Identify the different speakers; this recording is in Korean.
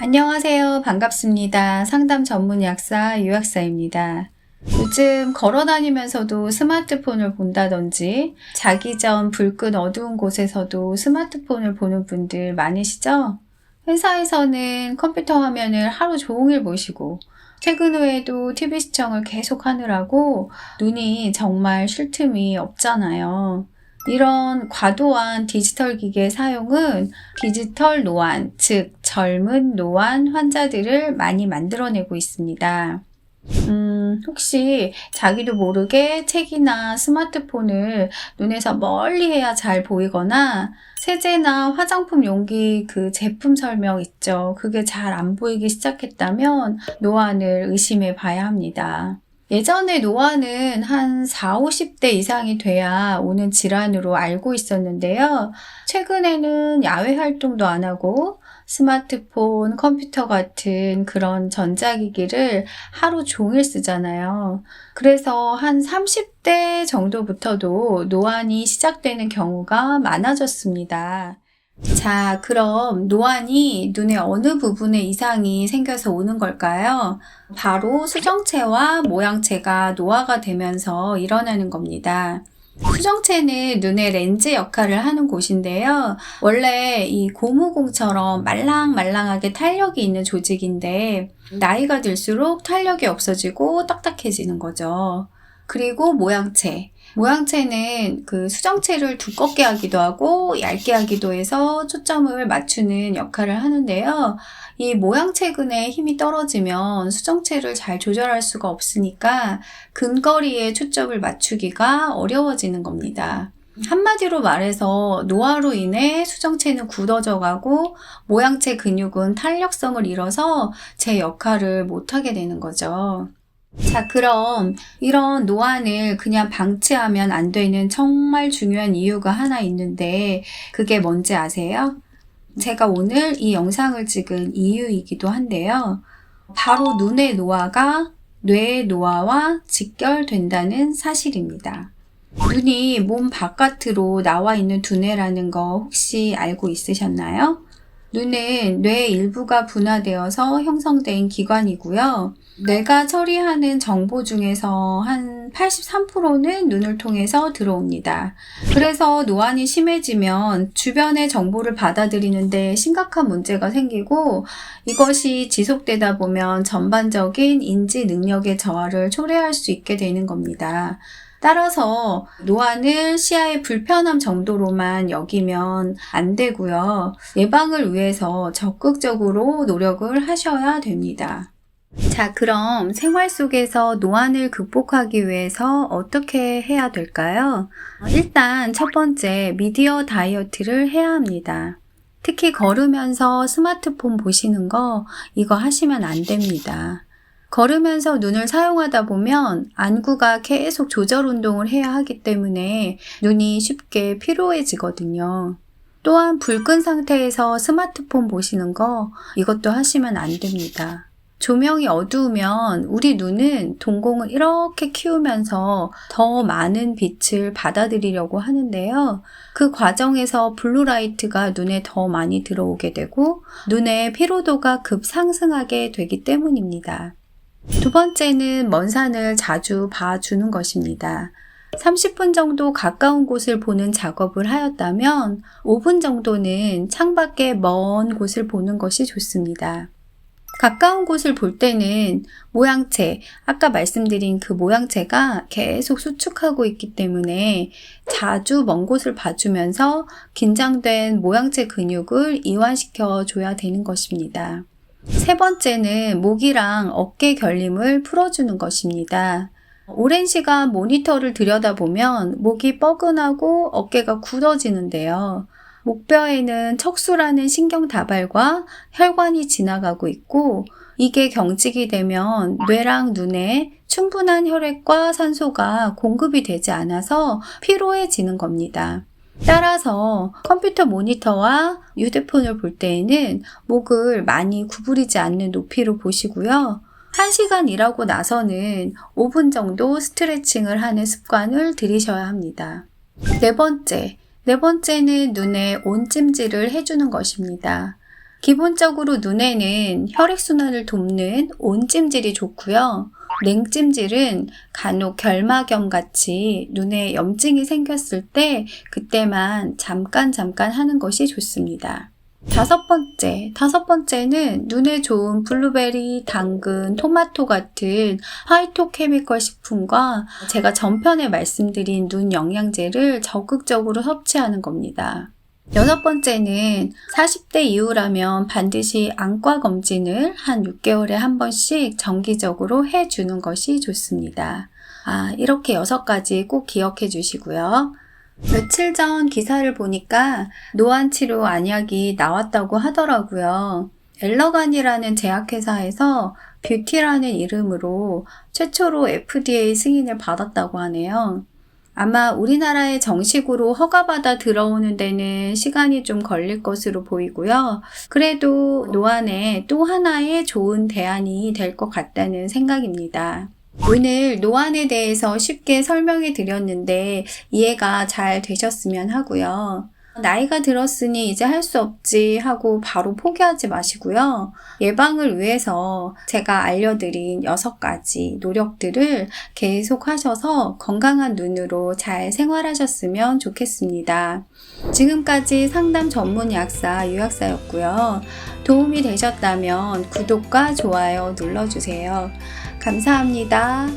Speaker 1: 안녕하세요. 반갑습니다. 상담 전문 약사 유약사입니다. 요즘 걸어 다니면서도 스마트폰을 본다든지 자기 전 불끈 어두운 곳에서도 스마트폰을 보는 분들 많으시죠? 회사에서는 컴퓨터 화면을 하루 종일 보시고 퇴근 후에도 TV 시청을 계속 하느라고 눈이 정말 쉴 틈이 없잖아요. 이런 과도한 디지털 기기의 사용은 디지털 노안, 즉 젊은 노안 환자들을 많이 만들어내고 있습니다. 혹시 자기도 모르게 책이나 스마트폰을 눈에서 멀리 해야 잘 보이거나 세제나 화장품 용기 그 제품 설명 있죠. 그게 잘 안 보이기 시작했다면 노안을 의심해 봐야 합니다. 예전에 노안은 한 40, 50대 이상이 돼야 오는 질환으로 알고 있었는데요. 최근에는 야외 활동도 안 하고 스마트폰, 컴퓨터 같은 그런 전자기기를 하루 종일 쓰잖아요. 그래서 한 30대 정도부터도 노안이 시작되는 경우가 많아졌습니다. 자, 그럼 노안이 눈의 어느 부분에 이상이 생겨서 오는 걸까요? 바로 수정체와 모양체가 노화가 되면서 일어나는 겁니다. 수정체는 눈의 렌즈 역할을 하는 곳인데요. 원래 이 고무공처럼 말랑말랑하게 탄력이 있는 조직인데 나이가 들수록 탄력이 없어지고 딱딱해지는 거죠. 그리고 모양체는 그 수정체를 두껍게 하기도 하고 얇게 하기도 해서 초점을 맞추는 역할을 하는데요. 이 모양체근의 힘이 떨어지면 수정체를 잘 조절할 수가 없으니까 근거리에 초점을 맞추기가 어려워지는 겁니다. 한마디로 말해서 노화로 인해 수정체는 굳어져 가고 모양체 근육은 탄력성을 잃어서 제 역할을 못하게 되는 거죠. 자, 그럼 이런 노안을 그냥 방치하면 안 되는 정말 중요한 이유가 하나 있는데 그게 뭔지 아세요? 제가 오늘 이 영상을 찍은 이유이기도 한데요. 바로 눈의 노화가 뇌의 노화와 직결된다는 사실입니다. 눈이 몸 바깥으로 나와 있는 두뇌라는 거 혹시 알고 있으셨나요? 눈은 뇌의 일부가 분화되어서 형성된 기관이고요. 뇌가 처리하는 정보 중에서 한 83%는 눈을 통해서 들어옵니다. 그래서 노안이 심해지면 주변의 정보를 받아들이는데 심각한 문제가 생기고 이것이 지속되다 보면 전반적인 인지 능력의 저하를 초래할 수 있게 되는 겁니다. 따라서 노안을 시야의 불편함 정도로만 여기면 안 되고요. 예방을 위해서 적극적으로 노력을 하셔야 됩니다. 자, 그럼 생활 속에서 노안을 극복하기 위해서 어떻게 해야 될까요? 일단 첫 번째, 미디어 다이어트를 해야 합니다. 특히 걸으면서 스마트폰 보시는 거 이거 하시면 안 됩니다. 걸으면서 눈을 사용하다 보면 안구가 계속 조절 운동을 해야 하기 때문에 눈이 쉽게 피로해지거든요. 또한 불끈 상태에서 스마트폰 보시는 거 이것도 하시면 안 됩니다. 조명이 어두우면 우리 눈은 동공을 이렇게 키우면서 더 많은 빛을 받아들이려고 하는데요. 그 과정에서 블루라이트가 눈에 더 많이 들어오게 되고 눈의 피로도가 급상승하게 되기 때문입니다. 두 번째는 먼 산을 자주 봐주는 것입니다. 30분 정도 가까운 곳을 보는 작업을 하였다면 5분 정도는 창밖의 먼 곳을 보는 것이 좋습니다. 가까운 곳을 볼 때는 모양체, 아까 말씀드린 그 모양체가 계속 수축하고 있기 때문에 자주 먼 곳을 봐주면서 긴장된 모양체 근육을 이완시켜 줘야 되는 것입니다. 세 번째는 목이랑 어깨 결림을 풀어주는 것입니다. 오랜 시간 모니터를 들여다보면 목이 뻐근하고 어깨가 굳어지는데요. 목뼈에는 척수라는 신경 다발과 혈관이 지나가고 있고 이게 경직이 되면 뇌랑 눈에 충분한 혈액과 산소가 공급이 되지 않아서 피로해지는 겁니다. 따라서 컴퓨터 모니터와 휴대폰을 볼 때에는 목을 많이 구부리지 않는 높이로 보시고요. 1시간 일하고 나서는 5분 정도 스트레칭을 하는 습관을 들이셔야 합니다. 네 번째는 눈에 온찜질을 해주는 것입니다. 기본적으로 눈에는 혈액순환을 돕는 온찜질이 좋고요. 냉찜질은 간혹 결막염 같이 눈에 염증이 생겼을 때 그때만 잠깐 하는 것이 좋습니다. 다섯 번째는 눈에 좋은 블루베리, 당근, 토마토 같은 파이토케미컬 식품과 제가 전편에 말씀드린 눈 영양제를 적극적으로 섭취하는 겁니다. 여섯 번째는 40대 이후라면 반드시 안과 검진을 한 6개월에 한 번씩 정기적으로 해주는 것이 좋습니다. 이렇게 6가지 꼭 기억해 주시고요. 며칠 전 기사를 보니까 노안치료 안약이 나왔다고 하더라고요. 엘러간이라는 제약회사에서 뷰티라는 이름으로 최초로 FDA 승인을 받았다고 하네요. 아마 우리나라에 정식으로 허가받아 들어오는 데는 시간이 좀 걸릴 것으로 보이고요. 그래도 노안에 또 하나의 좋은 대안이 될 것 같다는 생각입니다. 오늘 노안에 대해서 쉽게 설명해 드렸는데 이해가 잘 되셨으면 하고요. 나이가 들었으니 이제 할 수 없지 하고 바로 포기하지 마시고요. 예방을 위해서 제가 알려드린 6가지 노력들을 계속 하셔서 건강한 눈으로 잘 생활하셨으면 좋겠습니다. 지금까지 상담 전문 약사 유약사였고요. 도움이 되셨다면 구독과 좋아요 눌러주세요. 감사합니다.